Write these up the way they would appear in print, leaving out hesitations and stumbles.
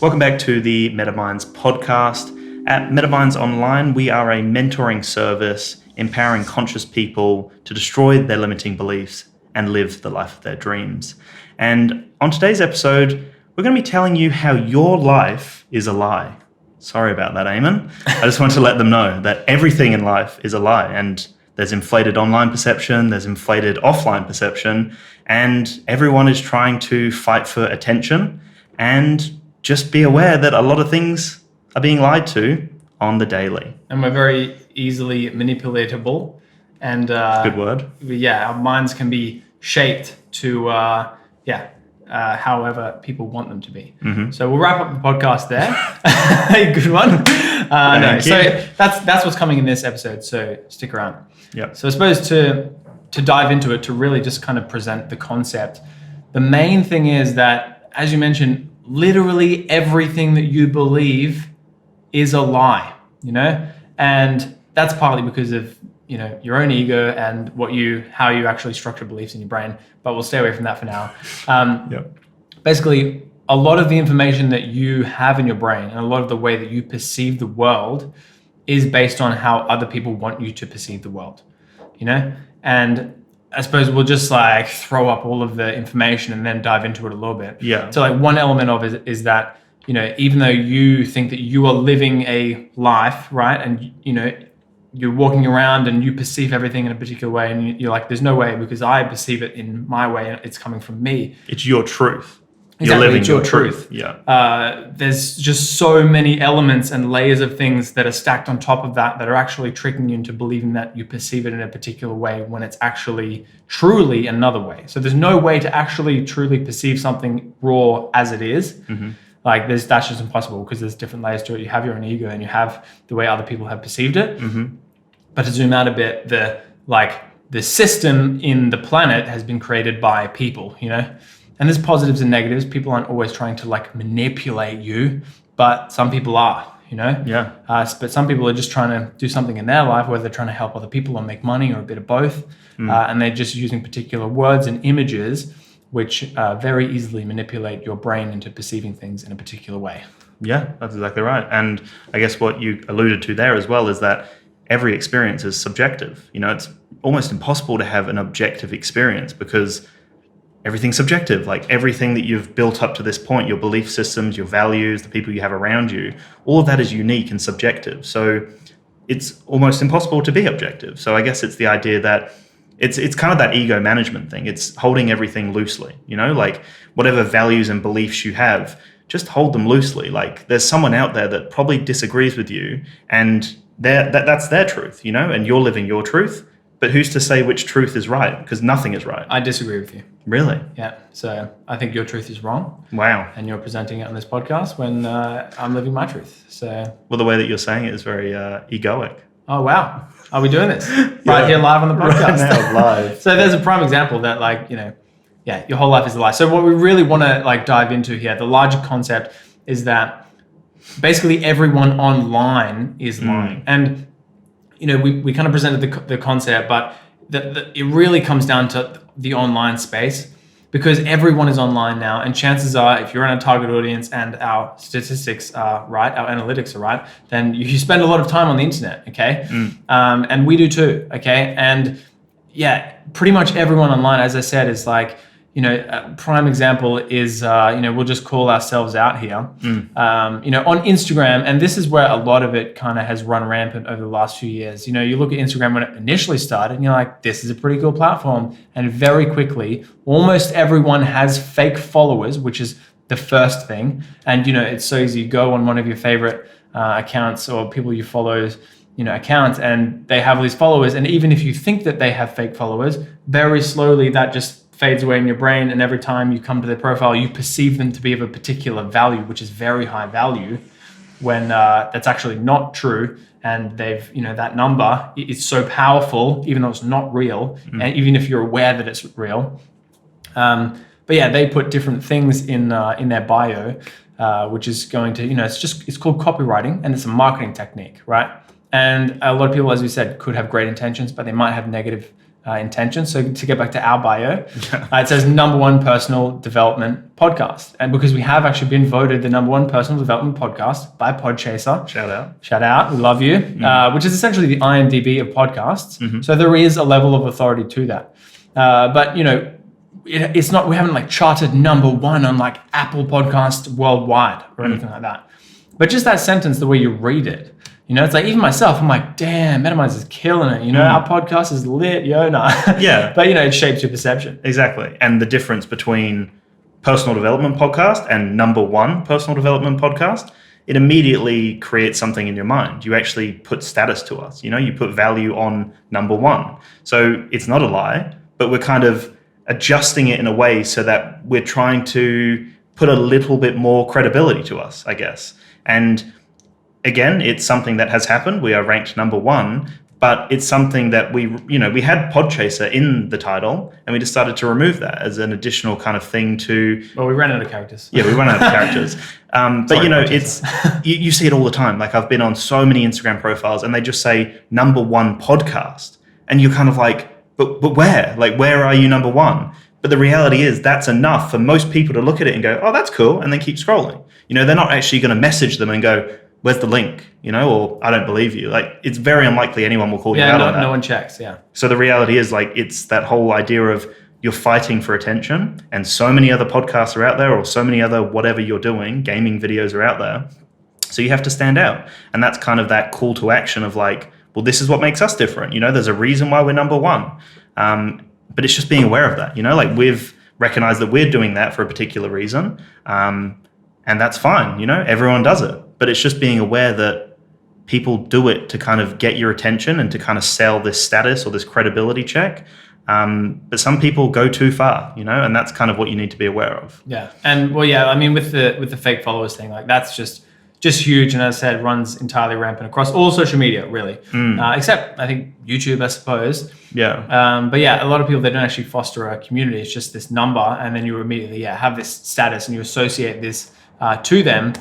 Welcome back to the MetaMinds podcast. At MetaMinds Online, we are a mentoring service empowering conscious people to destroy their limiting beliefs and live the life of their dreams. And on today's episode, we're going to be telling you how your life is a lie. Sorry about that, Eamon. I just want to let them know that everything in life is a lie, and there's inflated online perception, there's inflated offline perception, and everyone is trying to fight for attention. And just be aware that a lot of things are being lied to on the daily. And we're very easily manipulatable. And good word. Yeah, our minds can be shaped to however people want them to be. Mm-hmm. So we'll wrap up the podcast there. Good one. So that's what's coming in this episode. So stick around. Yep. So I suppose to dive into it, to really just kind of present the concept, the main thing is that, as you mentioned, literally everything that you believe is a lie, and that's partly because of, your own ego and how you actually structure beliefs in your brain, but we'll stay away from that for now. Basically, a lot of the information that you have in your brain and a lot of the way that you perceive the world is based on how other people want you to perceive the world, and I suppose we'll just throw up all of the information and then dive into it a little bit. Yeah. So one element of it is that, even though you think that you are living a life, right? And, you're walking around and you perceive everything in a particular way, and you're like, there's no way because I perceive it in my way and it's coming from me. It's your truth. Exactly, you're living it's your truth. Yeah. There's just so many elements and layers of things that are stacked on top of that are actually tricking you into believing that you perceive it in a particular way when it's actually truly another way. So there's no way to actually truly perceive something raw as it is. Mm-hmm. That's just impossible because there's different layers to it. You have your own ego and you have the way other people have perceived it. Mm-hmm. But to zoom out a bit, the system in the planet has been created by people, And there's positives and negatives. People aren't always trying to manipulate you, but some people are, Yeah. But some people are just trying to do something in their life, whether they're trying to help other people or make money or a bit of both. And they're just using particular words and images which very easily manipulate your brain into perceiving things in a particular way. Yeah, that's exactly right. And I guess what you alluded to there as well is that every experience is subjective. It's almost impossible to have an objective experience because everything's subjective. Everything that you've built up to this point, your belief systems, your values, the people you have around you, all of that is unique and subjective. So it's almost impossible to be objective. So I guess it's the idea that it's kind of that ego management thing. It's holding everything loosely, whatever values and beliefs you have, just hold them loosely. There's someone out there that probably disagrees with you and that's their truth, and you're living your truth. But who's to say which truth is right? Because nothing is right. I disagree with you. Really? Yeah. So I think your truth is wrong. Wow. And you're presenting it on this podcast when I'm living my truth. So. Well, the way that you're saying it is very egoic. Oh, wow. Are we doing this? Right here live on the podcast? Right now, live. So there's a prime example that your whole life is a lie. So what we really want to dive into here, the larger concept is that basically everyone online is lying. And we kind of presented the concept, but it really comes down to the online space because everyone is online now. And chances are, if you're in a target audience and our statistics are right, our analytics are right, then you spend a lot of time on the internet, okay? And we do too, okay? And yeah, pretty much everyone online, as I said, is a prime example is, we'll just call ourselves out here, on Instagram. And this is where a lot of it kind of has run rampant over the last few years. You look at Instagram when it initially started and you're like, this is a pretty cool platform. And very quickly, almost everyone has fake followers, which is the first thing. And, it's so easy. You go on one of your favorite accounts or people you follow, accounts, and they have these followers. And even if you think that they have fake followers, very slowly that just fades away in your brain, and every time you come to their profile, you perceive them to be of a particular value, which is very high value, when that's actually not true. And they've, that number is so powerful, even though it's not real, and even if you're aware that it's real. But yeah, they put different things in their bio, which is going to, it's called copywriting, and it's a marketing technique, right? And a lot of people, as we said, could have great intentions, but they might have negative intention. So to get back to our bio, it says #1 personal development podcast. And because we have actually been voted the #1 personal development podcast by Podchaser. Shout out. We love you. Which is essentially the IMDb of podcasts. So there is a level of authority to that. But, you know, it's not, we haven't like charted #1 on like Apple Podcasts worldwide or anything like that. But just that sentence, the way you read it, you know, it's like, even myself, I'm like, damn, Metamize is killing it. You know, our podcast is lit, yo, nah. Yeah. But, you know, it shapes your perception. Exactly. And the difference between personal development podcast and #1 personal development podcast, it immediately creates something in your mind. You actually put status to us. You know, you put value on #1. So it's not a lie, but we're kind of adjusting it in a way so that we're trying to put a little bit more credibility to us, I guess. And again, it's something that has happened. We are ranked #1, but it's something that we had Podchaser in the title, and we decided to remove that as an additional kind of thing to... Well, we ran out of characters. Yeah, we ran out of characters. But, Sorry, you know, Podchaser. you see it all the time. Like, I've been on so many Instagram profiles, and they just say #1 podcast. And you're kind of like, but where? Like, where are you #1? But the reality is that's enough for most people to look at it and go, oh, that's cool, and then keep scrolling. You know, they're not actually going to message them and go, where's the link? You know, or I don't believe you. Like, it's very unlikely anyone will call you out on that. No one checks, yeah. So the reality is, like, it's that whole idea of you're fighting for attention, and so many other podcasts are out there, or so many other whatever you're doing, gaming videos are out there. So you have to stand out. And that's kind of that call to action of like, well, this is what makes us different. You know, there's a reason why we're #1. But it's just being aware of that, you know, like we've recognized that we're doing that for a particular reason. And that's fine. You know, everyone does it, but it's just being aware that people do it to kind of get your attention and to kind of sell this status or this credibility check. But some people go too far, you know, and that's kind of what you need to be aware of. Yeah. And well, yeah, I mean, with the fake followers thing, like that's just huge. And as I said, runs entirely rampant across all social media, really. Except I think YouTube, I suppose. Yeah. But yeah, a lot of people, they don't actually foster a community. It's just this number. And then you immediately, have this status and you associate this to them,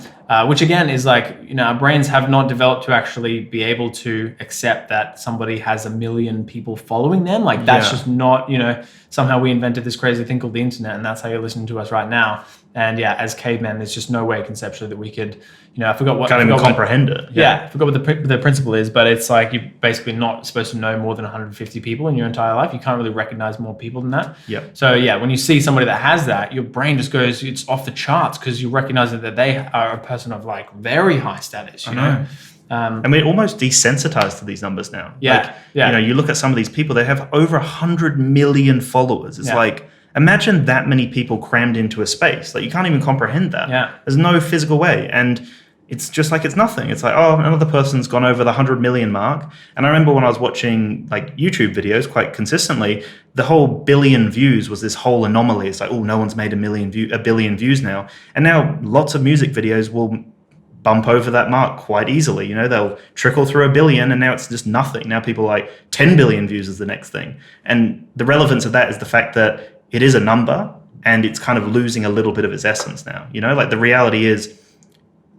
which again is like, you know, our brains have not developed to actually be able to accept that somebody has 1 million people following them. Like that's just not, you know, somehow we invented this crazy thing called the internet, and that's how you're listening to us right now. And yeah, as cavemen, there's just no way conceptually that we could, you know, I forgot what... Can't even comprehend it. Yeah, I forgot what the principle is, but it's like you're basically not supposed to know more than 150 people in your entire life. You can't really recognize more people than that. Yeah. So yeah, when you see somebody that has that, your brain just goes, it's off the charts because you recognize that they are a person of like very high status, you know? And we're almost desensitized to these numbers now. Yeah. Like, you know, you look at some of these people, they have over 100 million followers. It's like, imagine that many people crammed into a space. Like, you can't even comprehend that. Yeah. There's no physical way. And it's just like, it's nothing. It's like, oh, another person's gone over the 100 million mark. And I remember when I was watching like YouTube videos quite consistently, the whole billion views was this whole anomaly. It's like, oh, no one's made a billion views now. And now lots of music videos will bump over that mark quite easily. You know, they'll trickle through 1 billion and now it's just nothing. Now people are like 10 billion views is the next thing. And the relevance of that is the fact that it is a number and it's kind of losing a little bit of its essence now. You know, like the reality is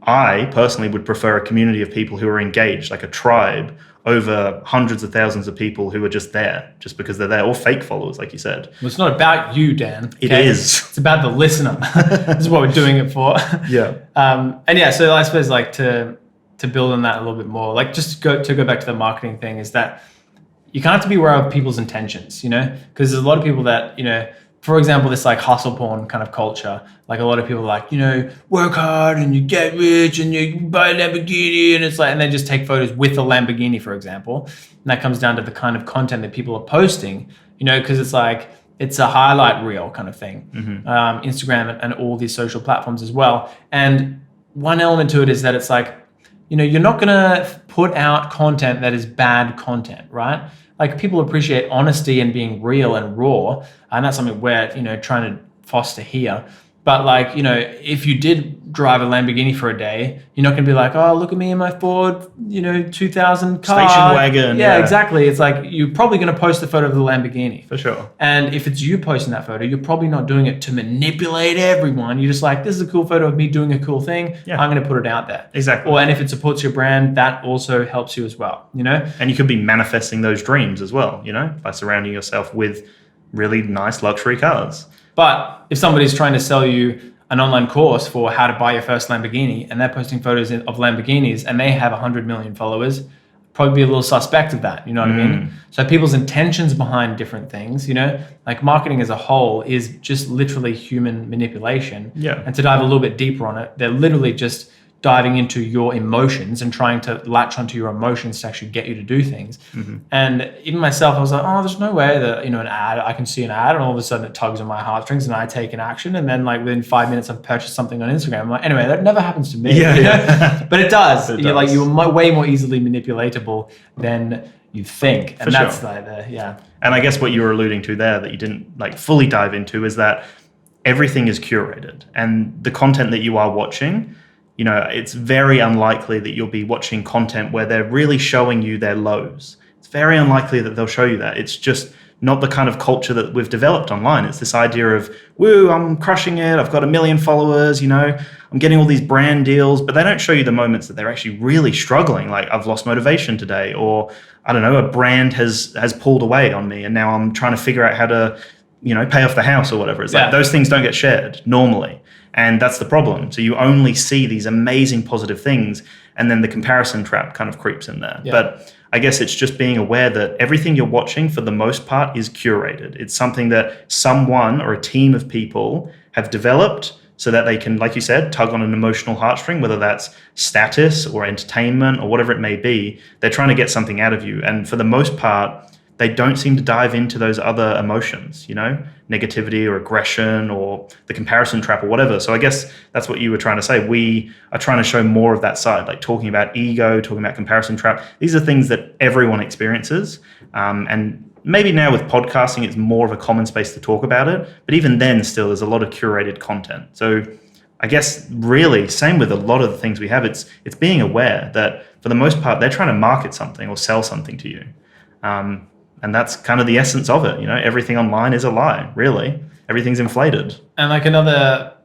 I personally would prefer a community of people who are engaged, like a tribe, over hundreds of thousands of people who are just there, just because they're there, or fake followers, like you said. Well, it's not about you, Dan. It is. It's about the listener. This is what we're doing it for. Yeah. And yeah, so I suppose like to build on that a little bit more, like just to go back to the marketing thing, is that you kind of have to be aware of people's intentions, you know, because there's a lot of people that, you know, for example, this like hustle porn kind of culture, like a lot of people are like, you know, work hard and you get rich and you buy a Lamborghini, and it's like, and they just take photos with a Lamborghini, for example. And that comes down to the kind of content that people are posting, you know, because it's like, it's a highlight reel kind of thing. Instagram and all these social platforms as well. And one element to it is that it's like, you know, you're not going to put out content that is bad content, right? Like people appreciate honesty and being real and raw. And that's something we're, you know, trying to foster here. But like, you know, if you did drive a Lamborghini for a day, you're not going to be like, oh, look at me in my Ford, 2000 car. Station wagon. Yeah, exactly. It's like you're probably going to post a photo of the Lamborghini. For sure. And if it's you posting that photo, you're probably not doing it to manipulate everyone. You're just like, this is a cool photo of me doing a cool thing. Yeah. I'm going to put it out there. Exactly. And if it supports your brand, that also helps you as well, And you could be manifesting those dreams as well, by surrounding yourself with really nice luxury cars. But if somebody's trying to sell you an online course for how to buy your first Lamborghini and they're posting photos of Lamborghinis and they have 100 million followers, probably be a little suspect of that. You know what I mean? So people's intentions behind different things, like marketing as a whole is just literally human manipulation. Yeah. And to dive a little bit deeper on it, they're literally just diving into your emotions and trying to latch onto your emotions to actually get you to do things. And even myself, I was like, oh, there's no way that, an ad, I can see an ad and all of a sudden it tugs on my heartstrings and I take an action. And then like within 5 minutes I've purchased something on Instagram. I'm like, anyway, that never happens to me. But it does. You're like, you're way more easily manipulatable than you think. And that's like And I guess what you were alluding to there that you didn't like fully dive into is that everything is curated and the content that you are watching, it's very unlikely that you'll be watching content where they're really showing you their lows. It's very unlikely that they'll show you that. It's just not the kind of culture that we've developed online. It's this idea of, woo, I'm crushing it. I've got 1 million followers, I'm getting all these brand deals, but they don't show you the moments that they're actually really struggling. Like I've lost motivation today, or I don't know, a brand has pulled away on me and now I'm trying to figure out how to, pay off the house or whatever. It's like those things don't get shared normally. And that's the problem. So you only see these amazing positive things and then the comparison trap kind of creeps in there. Yeah. But I guess it's just being aware that everything you're watching for the most part is curated. It's something that someone or a team of people have developed so that they can, like you said, tug on an emotional heartstring, whether that's status or entertainment or whatever it may be. They're trying to get something out of you. And for the most part, they don't seem to dive into those other emotions, negativity or aggression or the comparison trap or whatever. So I guess that's what you were trying to say. We are trying to show more of that side, like talking about ego, talking about comparison trap. These are things that everyone experiences. And maybe now with podcasting, it's more of a common space to talk about it. But even then, still, there's a lot of curated content. So I guess really, same with a lot of the things we have, it's being aware that for the most part, they're trying to market something or sell something to you. And that's kind of the essence of it. Everything online is a lie, really. Everything's inflated. And like another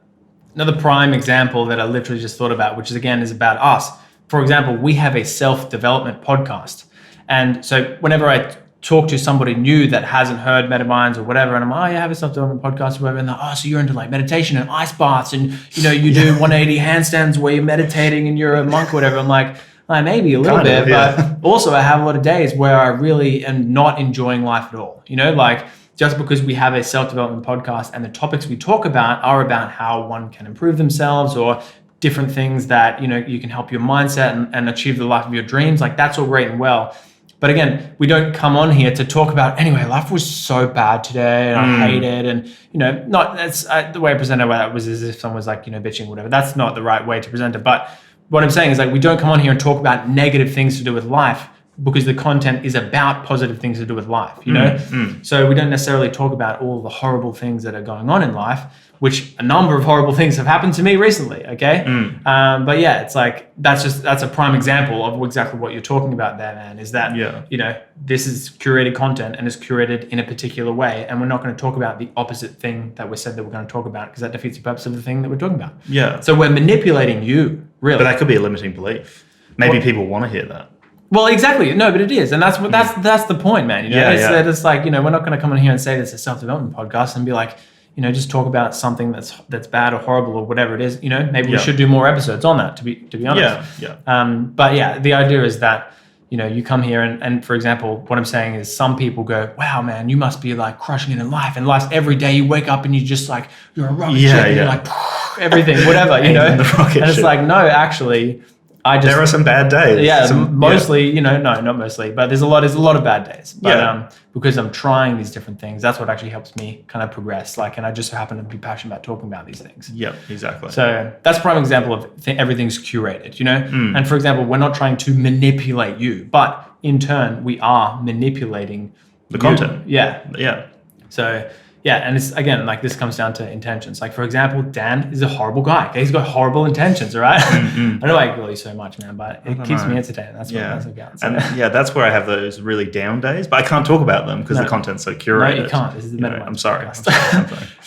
prime example that I literally just thought about, which is about us. For example, we have a self-development podcast. And so whenever I talk to somebody new that hasn't heard MetaMinds or whatever, and I'm like, oh, you have a self-development podcast or whatever, and they're like, oh, so you're into like meditation and ice baths and, you do 180 handstands where you're meditating and you're a monk or whatever. I'm like, maybe a little bit, but also I have a lot of days where I really am not enjoying life at all. Like just because we have a self-development podcast and the topics we talk about are about how one can improve themselves or different things that, you can help your mindset and achieve the life of your dreams. Like that's all great and well. But again, we don't come on here to talk about, anyway, life was so bad today and I hate it. And, that's the way I presented it was as if someone was like, bitching or whatever. That's not the right way to present it. But what I'm saying is like, we don't come on here and talk about negative things to do with life because the content is about positive things to do with life, So we don't necessarily talk about all the horrible things that are going on in life, which a number of horrible things have happened to me recently, okay? But yeah, it's like, that's a prime example of exactly what you're talking about there, man, is that, this is curated content and it's curated in a particular way. And we're not going to talk about the opposite thing that we said that we're going to talk about because that defeats the purpose of the thing that we're talking about. Yeah. So we're manipulating you, really. But that could be a limiting belief. Maybe people want to hear that. Well, exactly. No, but it is. And that's the point, man. It's like, we're not going to come in here and say this is a self-development podcast and be like, just talk about something that's bad or horrible or whatever it is. Maybe we should do more episodes on that, to be honest. But yeah, the idea is that, you come here and for example, what I'm saying is some people go, wow, man, you must be like crushing it in life. And life's every day you wake up and you just like, you're a rocket ship and you're like, everything, whatever, and it's like, no, actually, there are some bad days. Yeah, mostly, no, not mostly, but there's a lot of bad days. But because I'm trying these different things, that's what actually helps me kind of progress. Like, and I just happen to be passionate about talking about these things. Yeah, exactly. So that's a prime example of everything's curated, And for example, we're not trying to manipulate you, but in turn, we are manipulating the content. Yeah. Yeah. So Yeah, and it's again like this comes down to intentions. Like for example, Dan is a horrible guy. Okay? He's got horrible intentions, all right? I know I grill you so much, man, but it keeps me entertained. That's what counts. And that's where I have those really down days, but I can't talk about them because the content's so curated. No, you can't. This is the minimum. I'm sorry.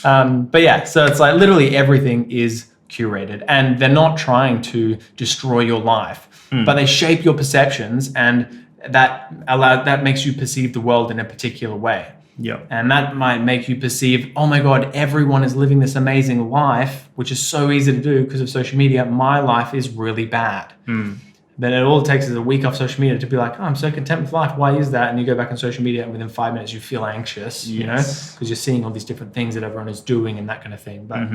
But yeah, so it's like literally everything is curated, and they're not trying to destroy your life, but they shape your perceptions, and that makes you perceive the world in a particular way. Yeah. And that might make you perceive, oh my God, everyone is living this amazing life, which is so easy to do because of social media. My life is really bad. Then all it takes is a week off social media to be like, oh, I'm so content with life. Why is that? And you go back on social media and within 5 minutes you feel anxious, you know, because you're seeing all these different things that everyone is doing and that kind of thing. But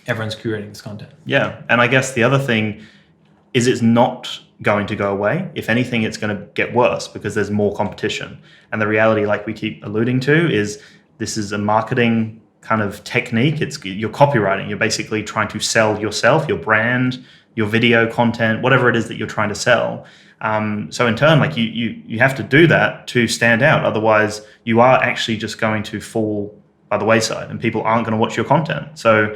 everyone's curating this content. Yeah. And I guess the other thing is it's not going to go away. If anything, it's going to get worse because there's more competition. And the reality, like we keep alluding to, is this is a marketing kind of technique. You're copywriting. You're basically trying to sell yourself, your brand, your video content, whatever it is that you're trying to sell. So in turn, like you have to do that to stand out. Otherwise, you are actually just going to fall by the wayside and people aren't going to watch your content. So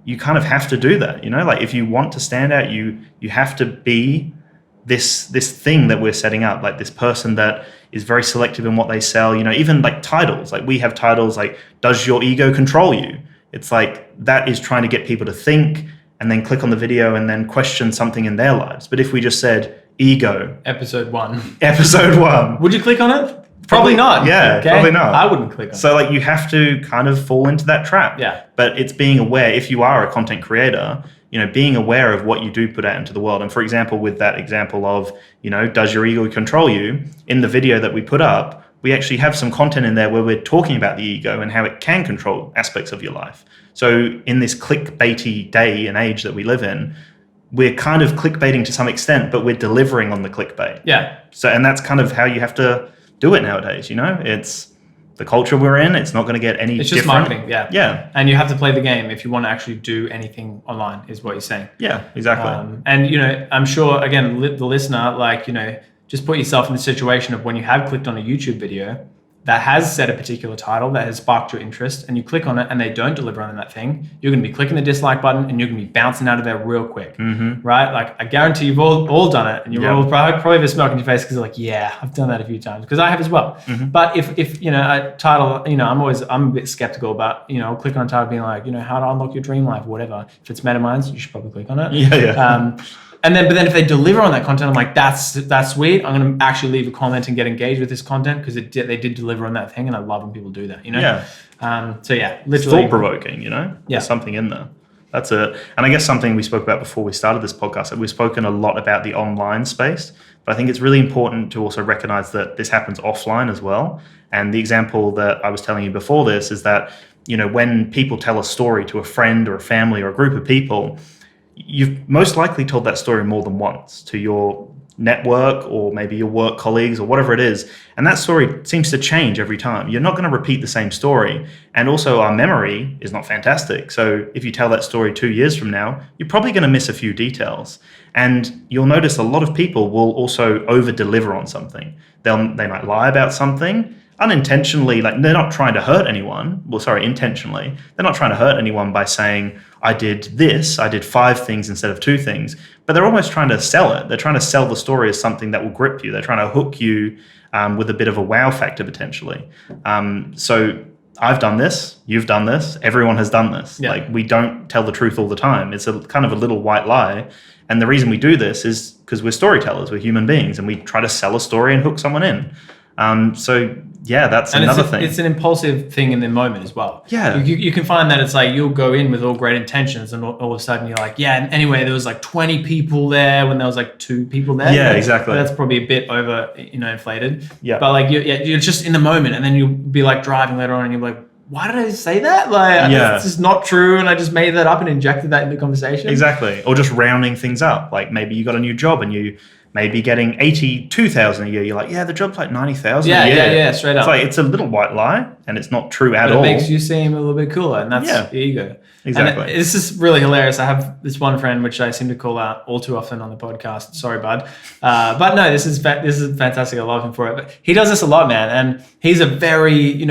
you kind of have to do that, you know, like if you want to stand out, you have to be this thing that we're setting up, like this person that is very selective in what they sell, you know, even like titles, like we have titles like, does your ego control you? It's like, that is trying to get people to think and then click on the video and then question something in their lives. But if we just said ego. Episode 1. Would you click on it? Probably not. Yeah, okay? Probably not. I wouldn't click on it. So like you have to kind of fall into that trap. Yeah. But it's being aware, if you are a content creator, you know, being aware of what you do put out into the world. And for example, with that example of, you know, does your ego control you? In the video that we put up, we actually have some content in there where we're talking about the ego and how it can control aspects of your life. So in this clickbaity day and age that we live in, we're kind of clickbaiting to some extent, but we're delivering on the clickbait. Yeah. So, and that's kind of how you have to do it nowadays, you know? It's the culture we're in, it's not going to get any different. It's just marketing, yeah. Yeah. And you have to play the game if you want to actually do anything online, is what you're saying. Yeah, exactly. And, you know, I'm sure, again, the listener, like, you know, just put yourself in the situation of when you have clicked on a YouTube video that has said a particular title that has sparked your interest and you click on it and they don't deliver on that thing, you're going to be clicking the dislike button and you're going to be bouncing out of there real quick, right? Like I guarantee you've all done it and you're all probably have a smirk on your face because you're like, yeah, I've done that a few times because I have as well. But if you know, a title, you know, I'm a bit skeptical about, you know, click on a title being like, you know, how to unlock your dream life or whatever. If it's MetaMinds, you should probably click on it. But then if they deliver on that content, I'm like, that's sweet. I'm going to actually leave a comment and get engaged with this content because they did deliver on that thing. And I love when people do that, you know? Yeah. So yeah, literally. Thought-provoking, you know? Yeah. There's something in there. That's it. And I guess something we spoke about before we started this podcast, we've spoken a lot about the online space, but I think it's really important to also recognize that this happens offline as well. And the example that I was telling you before this is that, you know, when people tell a story to a friend or a family or a group of people, you've most likely told that story more than once to your network or maybe your work colleagues or whatever it is. And that story seems to change every time. You're not going to repeat the same story. And also our memory is not fantastic. So if you tell that story 2 years from now, you're probably going to miss a few details. And you'll notice a lot of people will also over deliver on something. They might lie about something unintentionally, like they're not trying to hurt anyone. Well, sorry, intentionally. They're not trying to hurt anyone by saying, I did 5 things instead of 2 things, but they're almost trying to sell it. They're trying to sell the story as something that will grip you. They're trying to hook you with a bit of a wow factor potentially. So I've done this, you've done this, everyone has done this. Yeah. Like we don't tell the truth all the time. It's a kind of a little white lie. And the reason we do this is because we're storytellers, we're human beings, and we try to sell a story and hook someone in. So yeah, that's another thing. It's an impulsive thing in the moment as well. Yeah. You can find that it's like you'll go in with all great intentions and all of a sudden you're like, yeah, and anyway, there was like 20 people there when there was like 2 people there. Yeah, exactly. That's probably a bit over, you know, inflated. Yeah. But like you're just in the moment and then you'll be like driving later on and you're like, why did I say that? Like, it's just not true. And I just made that up and injected that in the conversation. Exactly. Or just rounding things up. Like maybe you got a new job and you maybe getting 82,000 a year. You're like, yeah, the job's like 90,000 Yeah, a year. yeah, straight up. It's like, it's a little white lie, and it's not true at But all. it makes you seem a little bit cooler, and that's your ego. Exactly. And this is really hilarious. I have this one friend, which I seem to call out all too often on the podcast. Sorry, bud. But no, this is fantastic. I love him for it. But he does this a lot, man. And he's a very,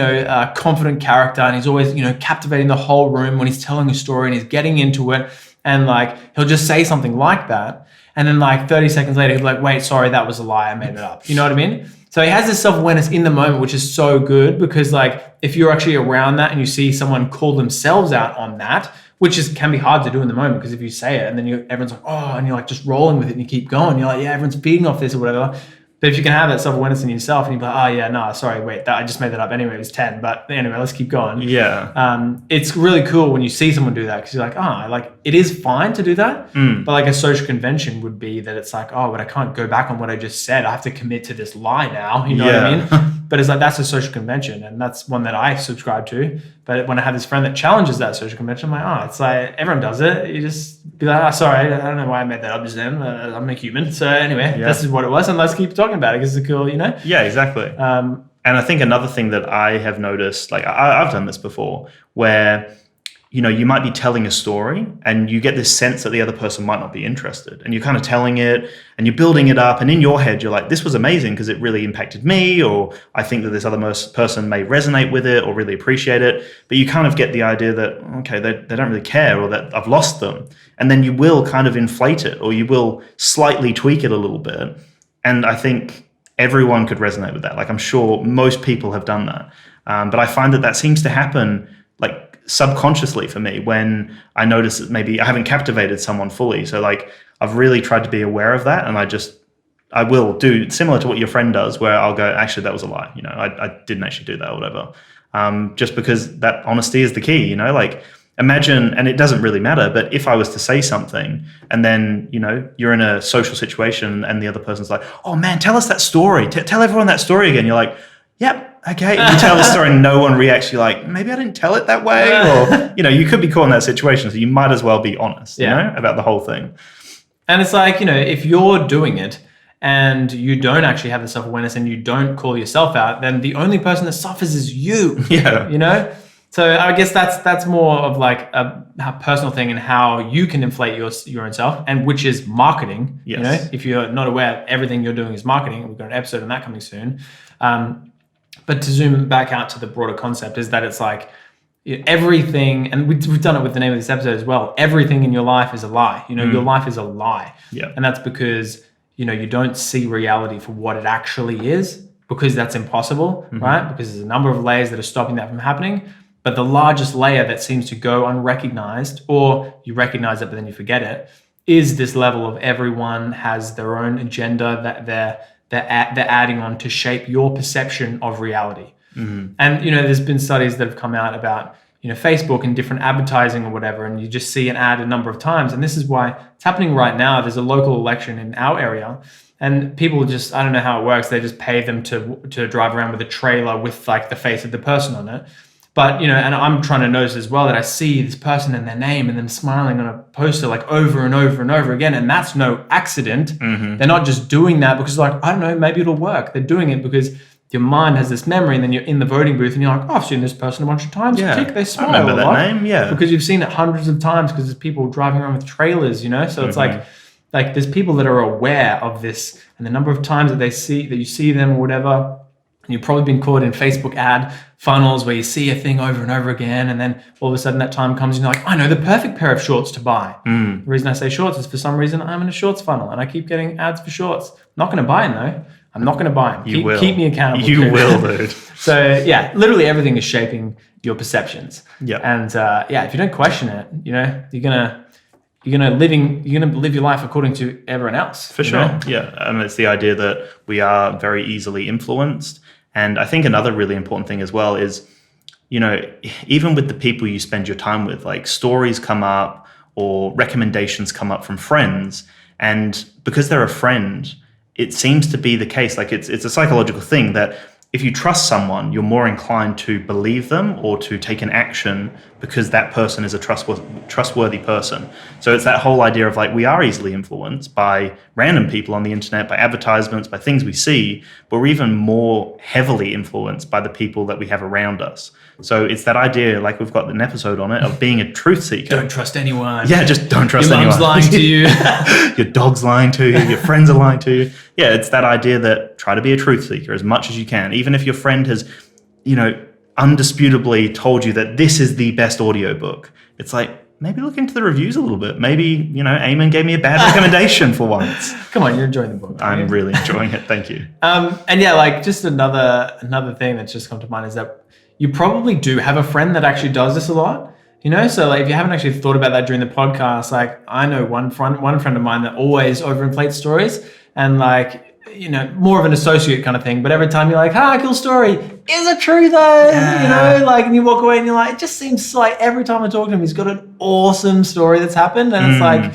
confident character, and he's always, captivating the whole room when he's telling a story and he's getting into it. And like, he'll just say something like that. And then like 30 seconds later, he'll be like, wait, sorry, that was a lie. I made it up. You know what I mean? So he has this self-awareness in the moment, which is so good, because like if you're actually around that and you see someone call themselves out on that, which can be hard to do in the moment, because if you say it and then everyone's like, oh, and you're like just rolling with it and you keep going, you're like, yeah, everyone's feeding off this or whatever. But if you can have that self-awareness in yourself and you're like, oh yeah, no, sorry, wait, I just made that up anyway, it was 10. But anyway, let's keep going. Yeah. It's really cool when you see someone do that, because you're like, it is fine to do that. But like a social convention would be that it's like, oh, but I can't go back on what I just said. I have to commit to this lie now. You know what I mean? But it's like, that's a social convention, and that's one that I subscribe to. But when I have this friend that challenges that social convention, I'm like, oh, it's like everyone does it. You just be like, oh, sorry, I don't know why I made that up just then. I'm a human. So anyway, this is what it was, and let's keep talking about it because it's cool, Yeah, exactly. And I think another thing that I have noticed, like I've done this before, where you might be telling a story and you get this sense that the other person might not be interested, and you're kind of telling it and you're building it up, and in your head you're like, this was amazing because it really impacted me, or I think that this other person may resonate with it or really appreciate it. But you kind of get the idea that, okay, they don't really care, or that I've lost them. And then you will kind of inflate it, or you will slightly tweak it a little bit. And I think everyone could resonate with that. Like, I'm sure most people have done that. But I find that seems to happen like subconsciously for me when I notice that maybe I haven't captivated someone fully. So like, I've really tried to be aware of that, and I will do similar to what your friend does, where I'll go, actually, that was a lie. I didn't actually do that or whatever. Just because that honesty is the key, like imagine, and it doesn't really matter, but if I was to say something and then, you're in a social situation and the other person's like, oh man, tell us that story. Tell everyone that story again. You're like, yep. Okay, you tell the story and no one reacts. You're like, maybe I didn't tell it that way. Or, you could be caught in that situation. So you might as well be honest, about the whole thing. And it's like, if you're doing it and you don't actually have the self-awareness and you don't call yourself out, then the only person that suffers is you. Yeah. So I guess that's more of like a personal thing, and how you can inflate your own self, and which is marketing. Yes. If you're not aware, everything you're doing is marketing. We've got an episode on that coming soon. But to zoom back out to the broader concept is that it's like everything, and we've done it with the name of this episode as well. Everything in your life is a lie. Your life is a lie. Yeah. And that's because, you don't see reality for what it actually is, because that's impossible, right? Because there's a number of layers that are stopping that from happening. But the largest layer that seems to go unrecognized, or you recognize it but then you forget it, is this level of everyone has their own agenda that they're adding on to shape your perception of reality. And, there's been studies that have come out about, Facebook and different advertising or whatever, and you just see an ad a number of times. And this is why it's happening right now. There's a local election in our area, and people just, I don't know how it works. They just pay them to drive around with a trailer with like the face of the person on it. But, and I'm trying to notice as well that I see this person and their name and them smiling on a poster like over and over and over again. And that's no accident. They're not just doing that because like, I don't know, maybe it'll work. They're doing it because your mind has this memory, and then you're in the voting booth and you're like, oh, I've seen this person a bunch of times. Yeah. Tick, they smile I remember a lot. that name, yeah. Because you've seen it hundreds of times because there's people driving around with trailers, So it's like there's people that are aware of this, and the number of times that you see them or whatever. And you've probably been caught in Facebook ad funnels where you see a thing over and over again, and then all of a sudden that time comes and you're like, I know the perfect pair of shorts to buy. The reason I say shorts is for some reason I'm in a shorts funnel and I keep getting ads for shorts. I'm not going to buy them though. I'm not going to buy them. Keep me accountable. You will, dude. So yeah, literally everything is shaping your perceptions. Yeah. And if you don't question it, you're gonna live your life according to everyone else. For sure. Yeah. And it's the idea that we are very easily influenced. And I think another really important thing as well is, even with the people you spend your time with, like stories come up or recommendations come up from friends. And because they're a friend, it seems to be the case. Like it's a psychological thing that if you trust someone, you're more inclined to believe them or to take an action because that person is a trustworthy person. So it's that whole idea of like, we are easily influenced by random people on the internet, by advertisements, by things we see, but we're even more heavily influenced by the people that we have around us. So it's that idea, like we've got an episode on it, of being a truth seeker. Don't trust anyone. Yeah, just don't trust anyone. Your mum's lying to you. Your dog's lying to you. Your friends are lying to you. Yeah, it's that idea that try to be a truth seeker as much as you can. Even if your friend has, undisputably told you that this is the best audiobook, it's like, maybe look into the reviews a little bit. Maybe, Eamon gave me a bad recommendation for once. Come on, you're enjoying the book. I'm really enjoying it. Thank you. And yeah, like just another thing that's just come to mind is that you probably do have a friend that actually does this a lot. So like if you haven't actually thought about that during the podcast, like I know one friend of mine that always overinflates stories and like, more of an associate kind of thing. But every time you're like, cool story. Is it true though? Yeah. And you walk away and you're like, it just seems like every time I talk to him, he's got an awesome story that's happened. And it's like,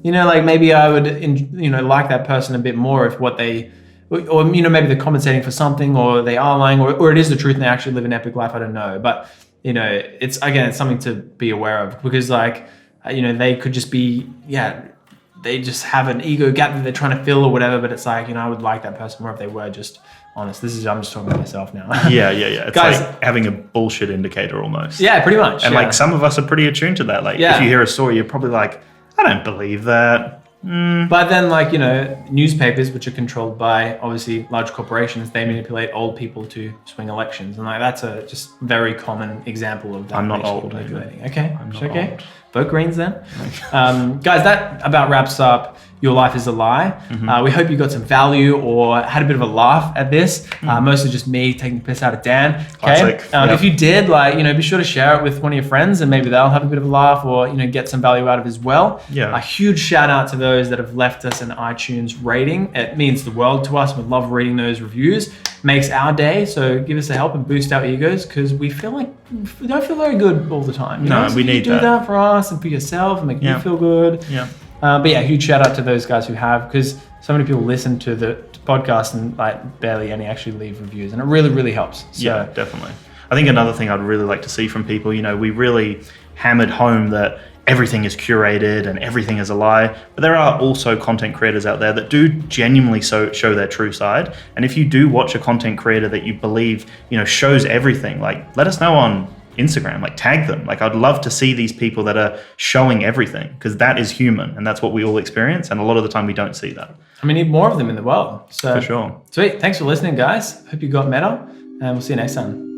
like maybe I would, like that person a bit more if what they, or maybe they're compensating for something or they are lying or it is the truth and they actually live an epic life. I don't know. But, it's something to be aware of because like, they could just be, they just have an ego gap that they're trying to fill or whatever. But it's like, I would like that person more if they were just honest. I'm just talking about myself now. Yeah. It's guys, like having a bullshit indicator almost. Yeah, pretty much. And like some of us are pretty attuned to that. Like if you hear a story, you're probably like, I don't believe that. But then like, newspapers, which are controlled by obviously large corporations, they manipulate old people to swing elections. And like, that's a just very common example of that. I'm not old. Manipulating. Okay. I'm not okay. old. Vote Greens then. Guys, that about wraps up Your Life is a Lie. We hope you got some value or had a bit of a laugh at this. Mostly just me taking the piss out of Dan. Okay. If you did, be sure to share it with one of your friends and maybe they'll have a bit of a laugh or, get some value out of it as well. Yeah. A huge shout out to those that have left us an iTunes rating. It means the world to us. We love reading those reviews. Makes our day. So give us a help and boost our egos because we feel like we don't feel very good all the time. So we need do that for us and for yourself and make you feel good. Yeah. But yeah, huge shout out to those guys who have, because so many people listen to the podcast and like barely any actually leave reviews, and it really, really helps. So, yeah, definitely. I think another thing I'd really like to see from people, we really hammered home that everything is curated and everything is a lie, but there are also content creators out there that do genuinely show their true side. And if you do watch a content creator that you believe, shows everything, like let us know on Instagram, like tag them. Like I'd love to see these people that are showing everything because that is human and that's what we all experience. And a lot of the time we don't see that. And we need more of them in the world. So for sure. Sweet. Thanks for listening, guys. Hope you got meta and we'll see you next time.